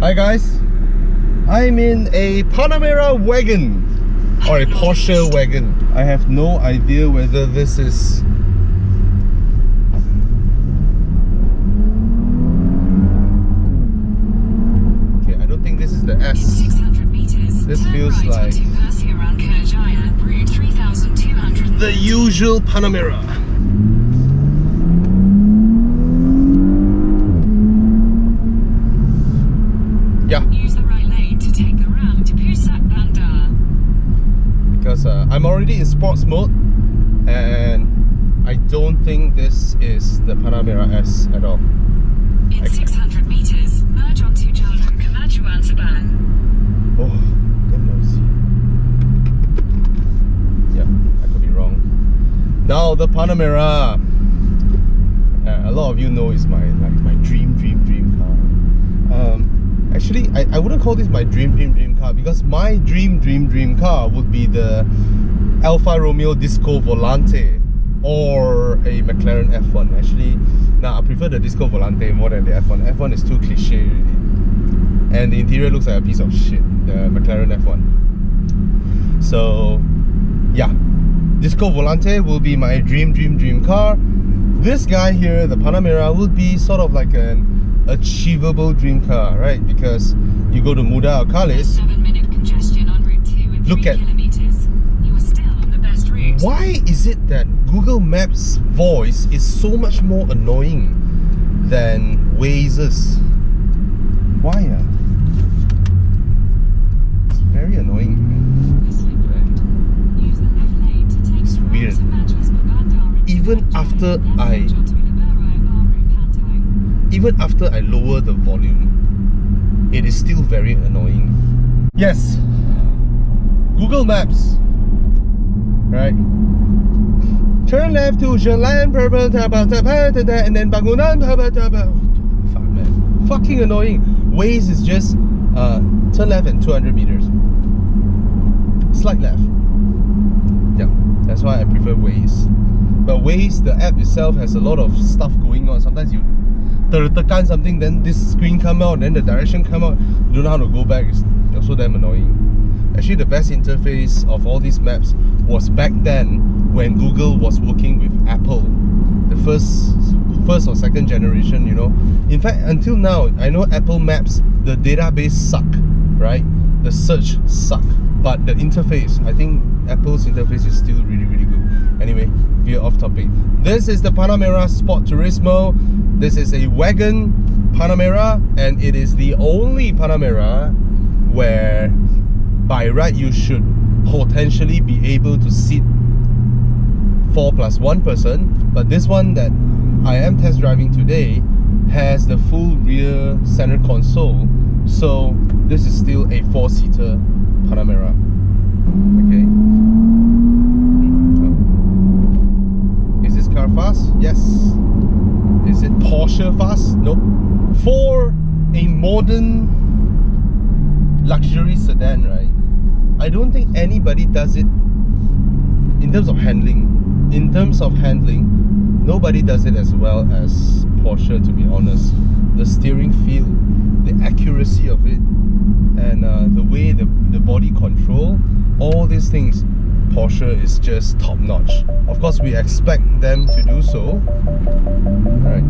Hi guys, I'm in a Panamera wagon or a Porsche wagon. I have no idea whether this is okay, I don't think this is the S. This feels like the usual Panamera. Yeah. Use the right lane to take the ramp to Pusat Bandar. Because I'm already in sports mode and I don't think this is the Panamera S at all. In 600 meters, merge onto Jalan Kemajuan Sabang. Oh, damn noisy. Yeah, I could be wrong. Now the Panamera, a lot of you know is my dream car. Actually, I wouldn't call this my dream car, because my dream car would be the Alfa Romeo Disco Volante or a McLaren F1. Actually, I prefer the Disco Volante more than the F1. F1 is too cliche already, and the interior looks like a piece of shit, the McLaren F1. So yeah, Disco Volante will be my dream car. This guy here, the Panamera, will be sort of like an achievable dream car, right? Because you go to Muda or Kalis, 7-minute congestion on Route 2 in 3 look at kilometers. You are still on the best route. why is it that Google Maps voice is so much more annoying than Waze's? Why? It's very annoying. Use the left lane to take It's the ramp weird. to Majlis Bandar. Even after Then I merge onto Libero Baru Pantai. Even after I lower the volume, it is still very annoying. Yes, Google Maps, right? Turn left to Jalan and then Bangunan. Fuck, man, fucking annoying. Waze is just turn left and 200 meters. Slight left. Yeah, that's why I prefer Waze. But Waze, the app itself, has a lot of stuff going on. Sometimes you tekan something, then this screen come out, then the direction come out, you don't know how to go back. It's also damn annoying. Actually, the best interface of all these maps was back then when Google was working with Apple, the first or second generation, you know. In fact, until now, I know Apple Maps, the database suck, right? The search suck, but the interface, I think Apple's interface is still really good. Anyway, we're off topic. This is the Panamera Sport Turismo. This is a wagon Panamera, and it is the only Panamera where by right you should potentially be able to seat 4+1 person, but this one that I am test driving today has the full rear center console, so this is still a 4-seater Panamera. Okay. Is this car fast? Yes. Is it Porsche fast? Nope. For a modern luxury sedan, right, I don't think anybody does it in terms of handling. In terms of handling, nobody does it as well as Porsche, to be honest. The steering feel, the accuracy of it, and the way the body control, all these things, Porsche is just top notch. Of course, we expect them to do so. Right.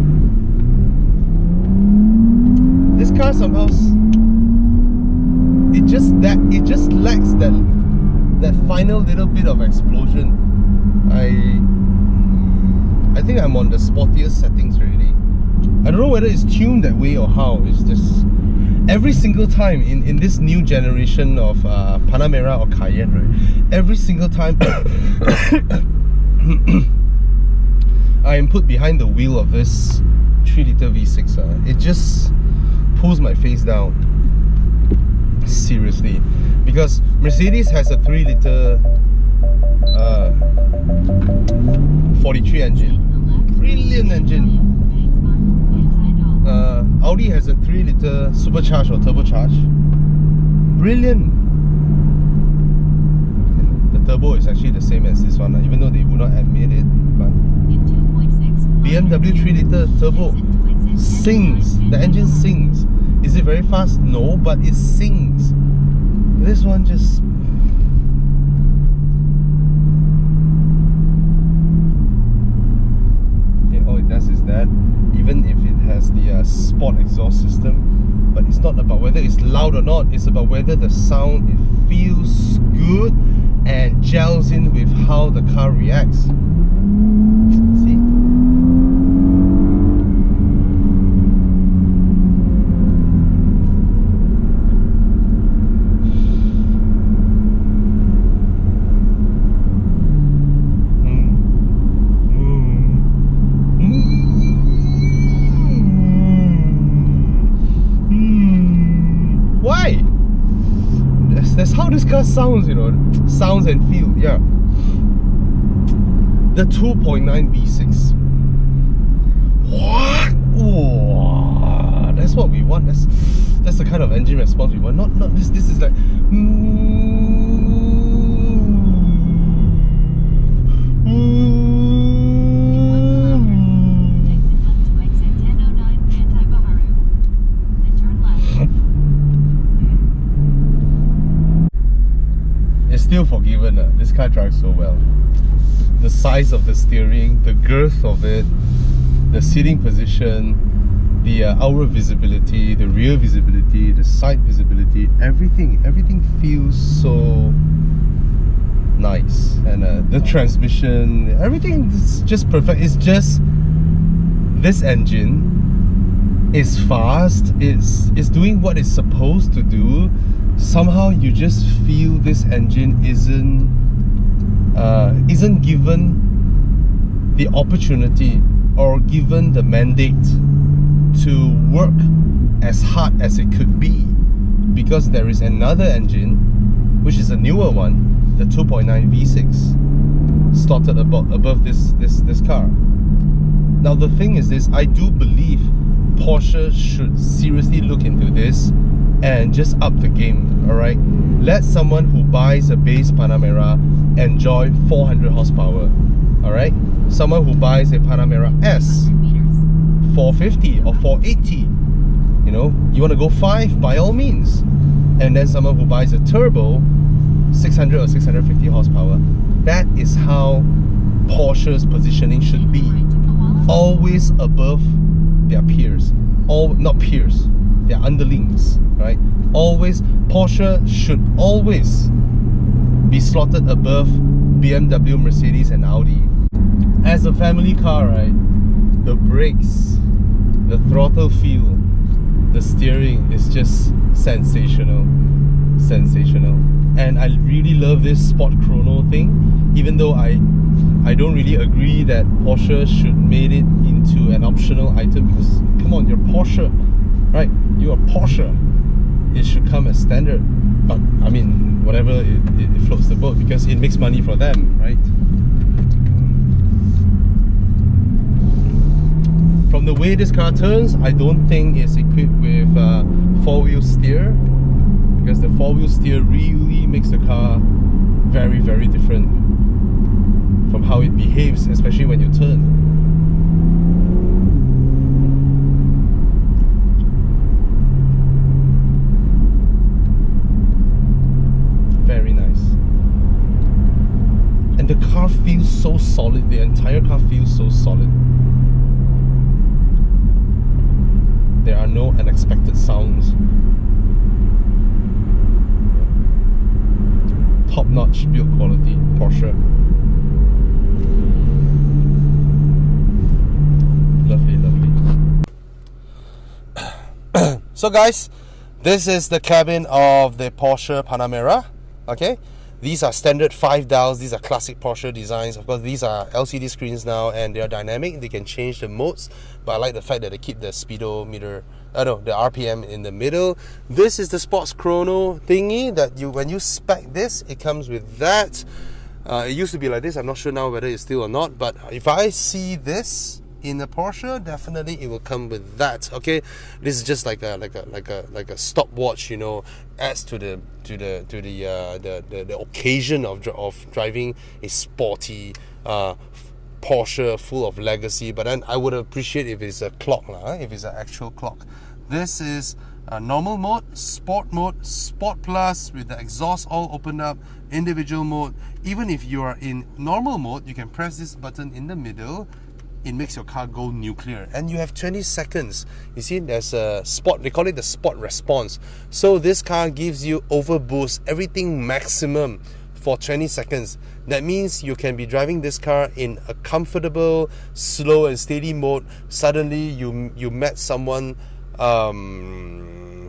This car somehow it just lacks that final little bit of explosion. I think I'm on the sportiest settings already. I don't know whether it's tuned that way or how. It's just every single time in this new generation of Panamera or Cayenne, right? Every single time I am put behind the wheel of this 3-liter V6, it just pulls my face down. Seriously, because Mercedes has a 3-liter 43 engine, brilliant engine. Audi has a 3-liter supercharged or turbocharged, brilliant. The turbo is actually the same as this one, even though they would not admit it. But BMW 3-liter turbo sings, the engine sings. Is it very fast? No, but it sings. This one just... Okay, all it does is that, even if it has the sport exhaust system, but it's not about whether it's loud or not, it's about whether the sound, it feels good and gels in with how the car reacts. See? Why? That's how this car sounds, you know. Sounds and feel, yeah. The 2.9 V6. What? Whoa, that's what we want. That's the kind of engine response we want. Not this. This is like. Still forgiven. This car drives so well. The size of the steering, the girth of it, the seating position, the outward visibility, the rear visibility, the side visibility, everything feels so nice. And the transmission, everything is just perfect. It's just this engine is fast, it's doing what it's supposed to do. Somehow you just feel this engine isn't given the opportunity or given the mandate to work as hard as it could be, because there is another engine, which is a newer one, the 2.9 V6, slotted above this car. Now the thing is this, I do believe Porsche should seriously look into this and just up the game, alright? Let someone who buys a base Panamera enjoy 400 horsepower, alright? Someone who buys a Panamera S, 450 or 480, you know, you want to go 5, by all means. And then someone who buys a turbo, 600 or 650 horsepower. That is how Porsche's positioning should be. Always above their peers. Not peers, their underlings, right? Always, Porsche should always be slotted above BMW, Mercedes and Audi. As a family car, right, the brakes, the throttle feel, the steering is just sensational. And I really love this sport chrono thing, even though I don't really agree that Porsche should made it into an optional item, because come on, you're Porsche, right? You're a Porsche. It should come as standard. But I mean, whatever, it floats the boat because it makes money for them, right? From the way this car turns, I don't think it's equipped with 4-wheel steer, because the 4-wheel steer really makes the car very, very different from how it behaves, especially when you turn. Very nice. And the car feels so solid. The entire car feels so solid. There are no unexpected sounds. Top-notch build quality, Porsche. Lovely, lovely. So guys, this is the cabin of the Porsche Panamera. Okay, these are standard 5 dials. These are classic Porsche designs. Of course, these are LCD screens now, and they are dynamic. They can change the modes, but I like the fact that they keep the speedometer, the RPM in the middle. This is the sports chrono thingy that when you spec this, it comes with that. It used to be like this. I'm not sure now whether it's still or not, but if I see this in a Porsche, definitely it will come with that. Okay, this is just like a stopwatch, you know, adds to the occasion of driving a sporty Porsche full of legacy. But then I would appreciate if it's a clock, if it's an actual clock. This is normal mode, sport mode, sport plus with the exhaust all opened up, individual mode. Even if you are in normal mode, you can press this button in the middle. It makes your car go nuclear, and you have 20 seconds. You see, there's a sport, they call it the sport response. So this car gives you overboost, everything maximum for 20 seconds. That means you can be driving this car in a comfortable, slow and steady mode. Suddenly you met someone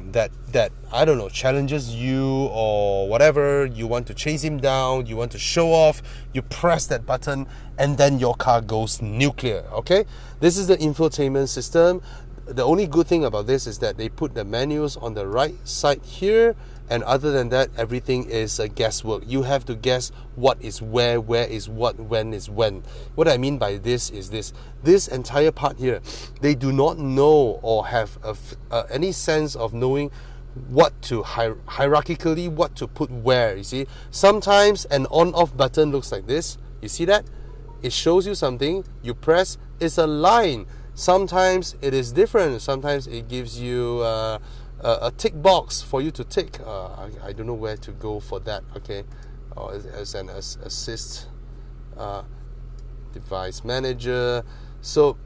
that I don't know, challenges you or whatever, you want to chase him down, you want to show off, you press that button and then your car goes nuclear. Okay, this is the infotainment system. The only good thing about this is that they put the menus on the right side here, and other than that, everything is guesswork. You have to guess what is where is what, when is when. What I mean by this is this entire part here, they do not know or have any sense of knowing what to hierarchically what to put where. You see, sometimes an on-off button looks like this. You see that? It shows you something, you press, it's a line. Sometimes it is different. Sometimes it gives you a tick box for you to tick. I don't know where to go for that. Okay, as an assist device manager. So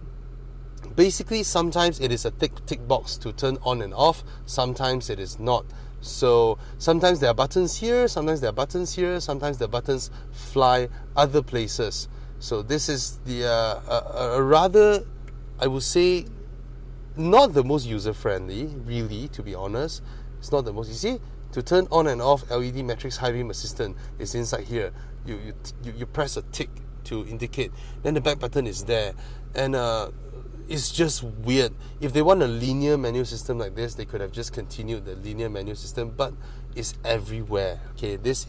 basically, sometimes it is a tick box to turn on and off. Sometimes it is not. So sometimes there are buttons here. Sometimes there are buttons here. Sometimes the buttons fly other places. So this is the a rather, I would say, not the most user-friendly, really, to be honest. It's not the most. You see, to turn on and off LED matrix high beam assistant is inside here. You press a tick to indicate. Then the back button is there, and it's just weird. If they want a linear menu system like this, they could have just continued the linear menu system. But it's everywhere. Okay, this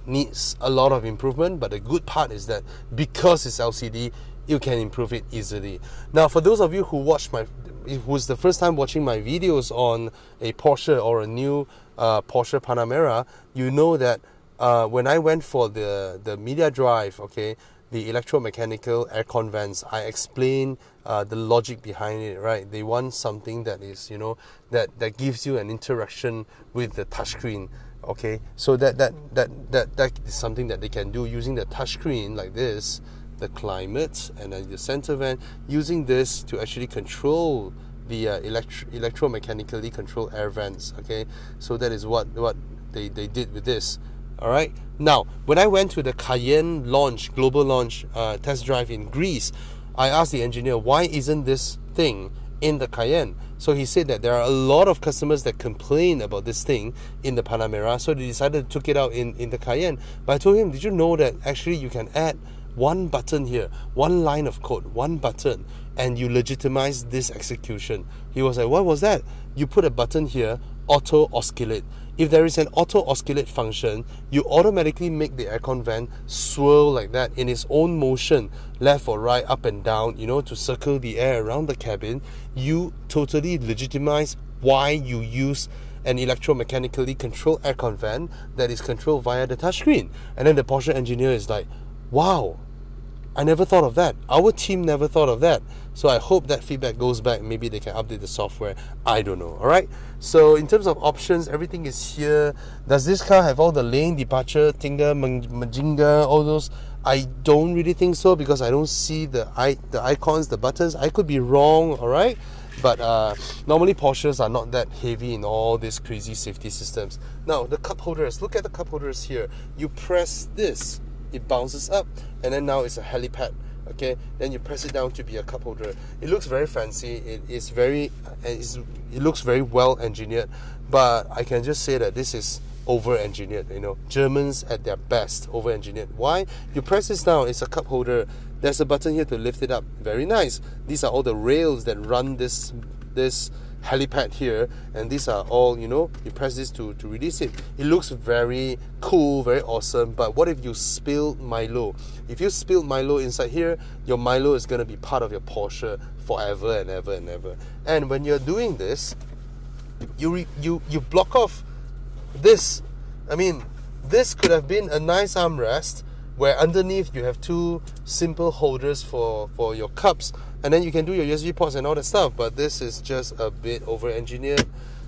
needs a lot of improvement. But the good part is that because it's LCD, you can improve it easily. Now, for those of you who who's the first time watching my videos on a Porsche or a new Porsche Panamera, you know that when I went for the media drive, okay, the electromechanical aircon vents, I explained the logic behind it, right? They want something that is, you know, that gives you an interaction with the touchscreen. Okay, so that is something that they can do using the touchscreen like this, the climate, and then the center vent, using this to actually control the electromechanically control air vents. Okay, so that is what they did with this. All right. Now, when I went to the Cayenne launch, global launch test drive in Greece, I asked the engineer, why isn't this thing in the Cayenne? So he said that there are a lot of customers that complain about this thing in the Panamera, so they decided to take it out in the Cayenne. But I told him, did you know that actually you can add one button here, one line of code, one button, and you legitimize this execution? He was like, what was that? You put a button here, auto oscillate. If there is an auto oscillate function, you automatically make the aircon vent swirl like that in its own motion, left or right, up and down, you know, to circle the air around the cabin. You totally legitimize why you use an electromechanically controlled aircon vent that is controlled via the touchscreen. And then the Porsche engineer is like, wow, I never thought of that. Our team never thought of that. So I hope that feedback goes back. Maybe they can update the software. I don't know. Alright. So in terms of options, everything is here. Does this car have all the lane departure, Tinga, Majinga, all those? I don't really think so, because I don't see the icons, the buttons. I could be wrong. Alright. But normally Porsches are not that heavy in all these crazy safety systems. Now the cup holders. Look at the cup holders here. You press this, it bounces up, and then now it's a helipad. Okay, then you press it down to be a cup holder. It looks very fancy. It looks very well engineered, but I can just say that this is over engineered. You know, Germans at their best, over engineered. Why? You press this down, it's a cup holder. There's a button here to lift it up. Very nice. These are all the rails that run this helipad here, and these are all, you know, you press this to release it. It looks very cool, very awesome. But what if you spill Milo? If you spill Milo inside here, your Milo is going to be part of your Porsche forever and ever and ever. And when you're doing this, you block off this. I mean, this could have been a nice armrest where underneath you have two simple holders for your cups. And then you can do your USB ports and all that stuff, but this is just a bit over-engineered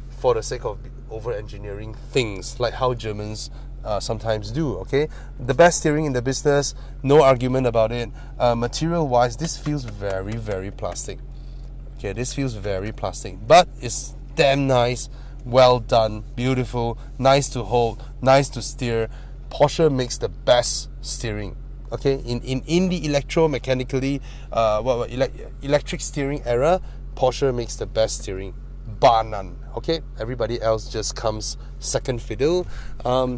for the sake of over-engineering things, like how Germans sometimes do, okay? The best steering in the business, no argument about it. Material-wise, this feels very, very plastic. Okay, this feels very plastic, but it's damn nice, well done, beautiful, nice to hold, nice to steer. Porsche makes the best steering. Okay, in the electromechanically, electric steering era, Porsche makes the best steering, bar none. Okay, everybody else just comes second fiddle.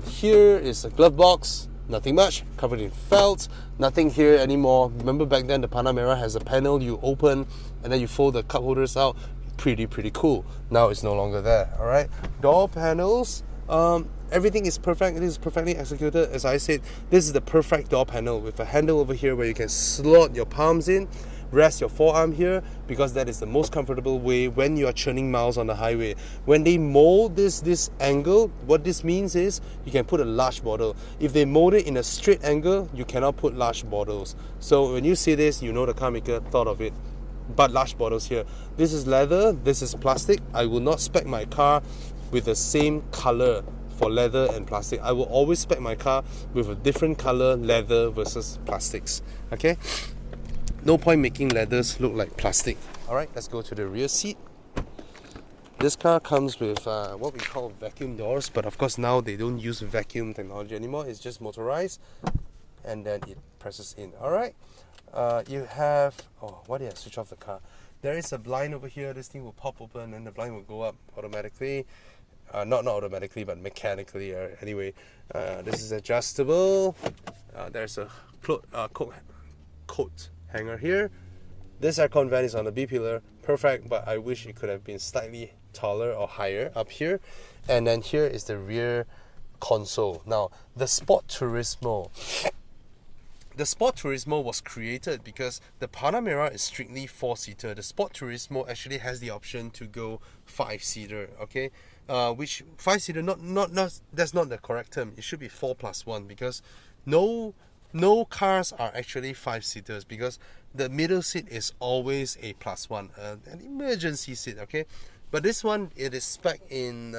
Here is a glove box, nothing much, covered in felt, nothing here anymore. Remember back then the Panamera has a panel you open and then you fold the cup holders out. Pretty cool. Now it's no longer there. All right, door panels. Everything is perfect. It is perfectly executed. As I said, this is the perfect door panel with a handle over here where you can slot your palms in, rest your forearm here, because that is the most comfortable way when you are churning miles on the highway. When they mold this angle, what this means is you can put a large bottle. If they mold it in a straight angle, you cannot put large bottles. So when you see this, you know the car maker thought of it. But large bottles here. This is leather, this is plastic. I will not spec my car with the same color for leather and plastic. I will always spec my car with a different color leather versus plastics. Okay? No point making leathers look like plastic. Alright, let's go to the rear seat. This car comes with what we call vacuum doors, but of course now they don't use vacuum technology anymore. It's just motorized and then it presses in. Alright? You have, why did I switch off the car? There is a blind over here. This thing will pop open and the blind will go up automatically. Not automatically, but mechanically. Anyway, this is adjustable. There's a coat hanger here. This aircon vent is on the B-pillar. Perfect, but I wish it could have been slightly taller or higher up here. And then here is the rear console. Now, the Sport Turismo. The Sport Turismo was created because the Panamera is strictly 4-seater. The Sport Turismo actually has the option to go 5-seater, okay? Which 5-seater, that's not the correct term. It should be 4+1 because no cars are actually 5-seaters because the middle seat is always a +1, an emergency seat, okay? But this one, it is spec in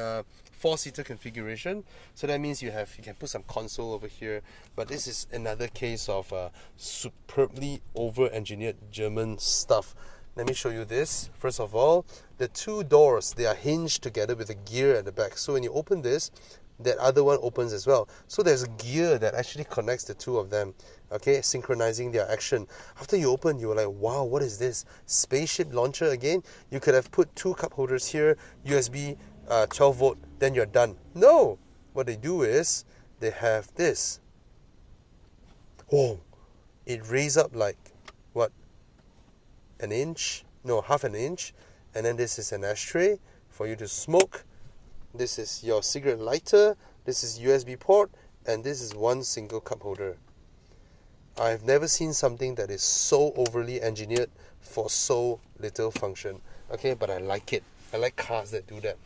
4-seater configuration, so that means you can put some console over here. But this is another case of superbly over-engineered German stuff. Let me show you this. First of all, the two doors, they are hinged together with a gear at the back. So when you open this, that other one opens as well. So there's a gear that actually connects the two of them, okay, synchronizing their action. After you open, you're like, wow, what is this? Spaceship launcher again? You could have put two cup holders here, USB 12 volt, then you're done. No! What they do is, they have this. Oh, it raised up like, what? An inch? No, half an inch. And then this is an ashtray for you to smoke. This is your cigarette lighter. This is USB port. And this is one single cup holder. I've never seen something that is so overly engineered for so little function. Okay, but I like it. I like cars that do that.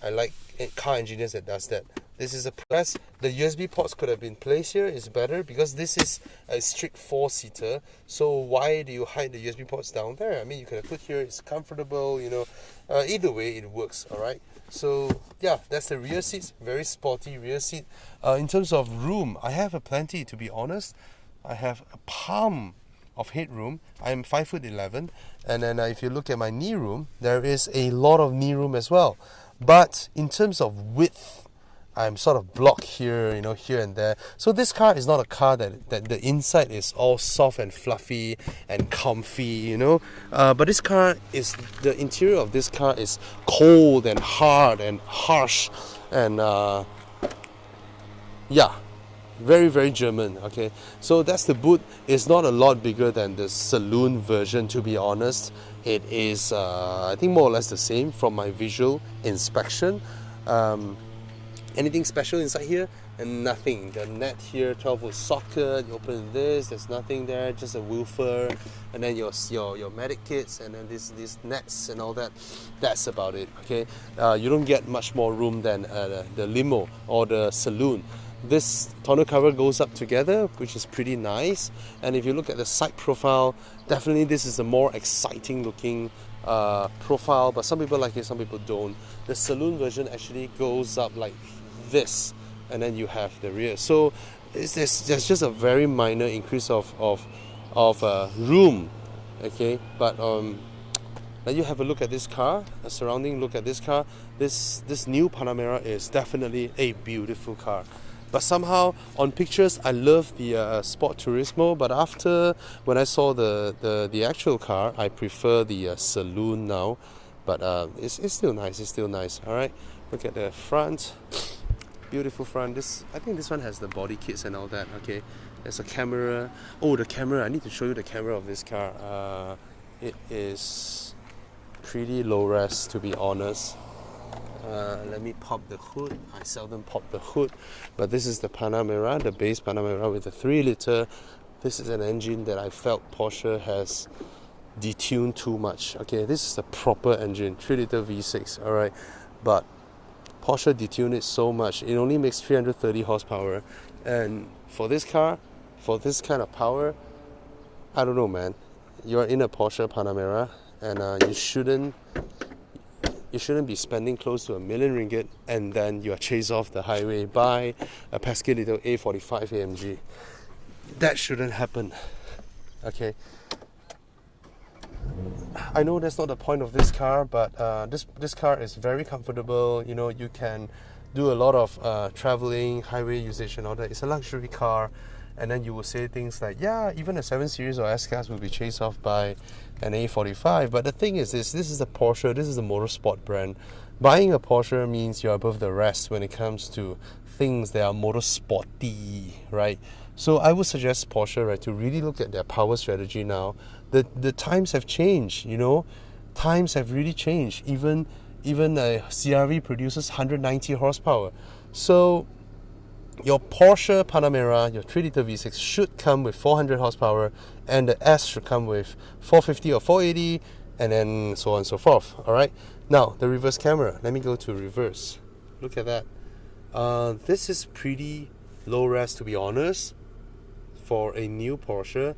I like car engineers that does that. This is a press. The USB ports could have been placed here. It's better because this is a strict 4-seater. So why do you hide the USB ports down there? I mean, you could have put here. It's comfortable, you know. Either way, it works. All right. So yeah, that's the rear seats. Very sporty rear seat. In terms of room, I have a plenty, to be honest. I have a palm of headroom. I'm 5'11", and then if you look at my knee room, there is a lot of knee room as well. But in terms of width, I'm sort of blocked here, you know, here and there. So this car is not a car that the inside is all soft and fluffy and comfy, you know. But this car is, the interior of this car is cold and hard and harsh and yeah, very, very German, okay. So that's the boot. It's not a lot bigger than the saloon version, to be honest. It is, I think, more or less the same from my visual inspection. Anything special inside here? And nothing. The net here, 12-volt socket. You open this, there's nothing there, just a woofer, and then your medic kits, and then these nets and all that. That's about it. Okay, you don't get much more room than the limo or the saloon. This tonneau cover goes up together, which is pretty nice. And if you look at the side profile, definitely this is a more exciting looking profile, but some people like it, some people don't. The saloon version actually goes up like this, and then you have the rear. So there's just a very minor increase of room, okay. But let you have a look at this car, a surrounding look at this car. This new Panamera is definitely a beautiful car. But somehow on pictures I love the Sport Turismo, but after when I saw the actual car, I prefer the saloon now. But it's still nice. It's still nice. All right, look at the front, beautiful front. I think this one has the body kits and all that. Okay, there's a camera. Oh, the camera! I need to show you the camera of this car. It is pretty low res, to be honest. Let me pop the hood. I seldom pop the hood, but this is the Panamera, the base Panamera with a 3-liter. This is an engine that I felt Porsche has detuned too much. Okay, this is the proper engine, 3-liter V6. All right, but Porsche detuned it so much. It only makes 330 horsepower, and for this car, for this kind of power, I don't know, man. You're in a Porsche Panamera, and you shouldn't be spending close to R1,000,000 and then you are chased off the highway by a pesky little A45 AMG. That shouldn't happen. Okay. I know that's not the point of this car, but this car is very comfortable. You know, you can do a lot of traveling, highway usage and all that. It's a luxury car. And then you will say things like, yeah, even a 7 Series or S-Class will be chased off by an A45. But the thing is this is a Porsche, this is a motorsport brand. Buying a Porsche means you're above the rest when it comes to things that are motorsporty, right? So I would suggest Porsche, right, to really look at their power strategy now. The times have changed, you know. Times have really changed. Even a CR-V produces 190 horsepower. So your Porsche Panamera, your 3-liter V6 should come with 400 horsepower, and the S should come with 450 or 480, and then so on and so forth. Alright, now the reverse camera. Let me go to reverse. Look at that. This is pretty low res, to be honest, for a new Porsche,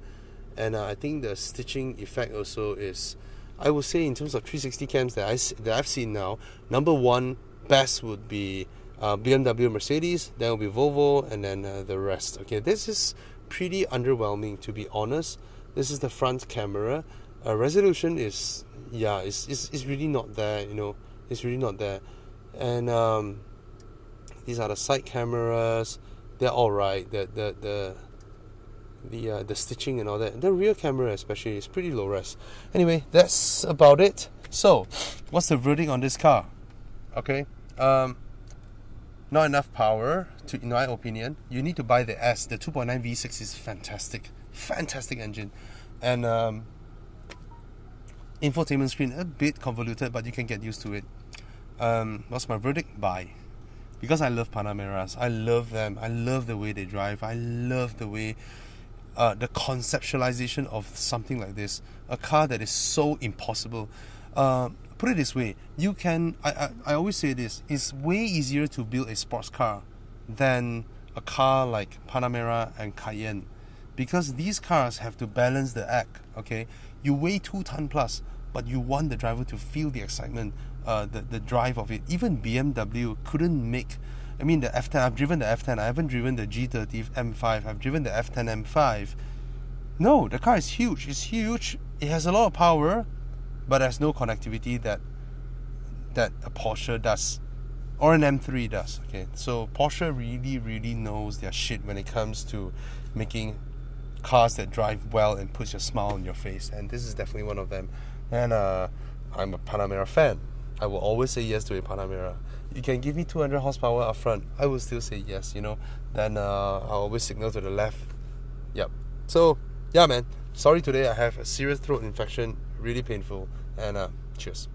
and I think the stitching effect also is, I would say, in terms of 360 cams that I've seen now, number one best would be BMW, Mercedes, then will be Volvo, and then the rest. Okay, this is pretty underwhelming, to be honest. This is the front camera. Resolution is, yeah, it's really not there. You know, it's really not there. And these are the side cameras. They're all right. The stitching and all that. The rear camera especially is pretty low res. Anyway, that's about it. So, what's the verdict on this car? Okay. Not enough power, in my opinion. You need to buy the S. The 2.9 V6 is fantastic engine, and infotainment screen a bit convoluted, but you can get used to it. What's my verdict? Buy, because I love Panameras. I love them. I love the way they drive. I love the way the conceptualization of something like this, a car that is so impossible. Put it this way, you can, I always say this, it's way easier to build a sports car than a car like Panamera and Cayenne, because these cars have to balance the act. Okay, you weigh 2 ton plus, but you want the driver to feel the excitement, the drive of it. Even BMW couldn't make, I mean, the F10, I've driven the F10, I haven't driven the G30 M5, I've driven the F10 M5. No, the car is huge, it's huge, it has a lot of power, but there's no connectivity that a Porsche does, or an M3 does. Okay, so Porsche really knows their shit when it comes to making cars that drive well and puts a smile on your face, and this is definitely one of them. And I'm a Panamera fan. I will always say yes to a Panamera. You can give me 200 horsepower up front, I will still say yes, you know. Then I'll always signal to the left. Yep. So yeah, man, sorry today I have a serious throat infection, really painful, and cheers.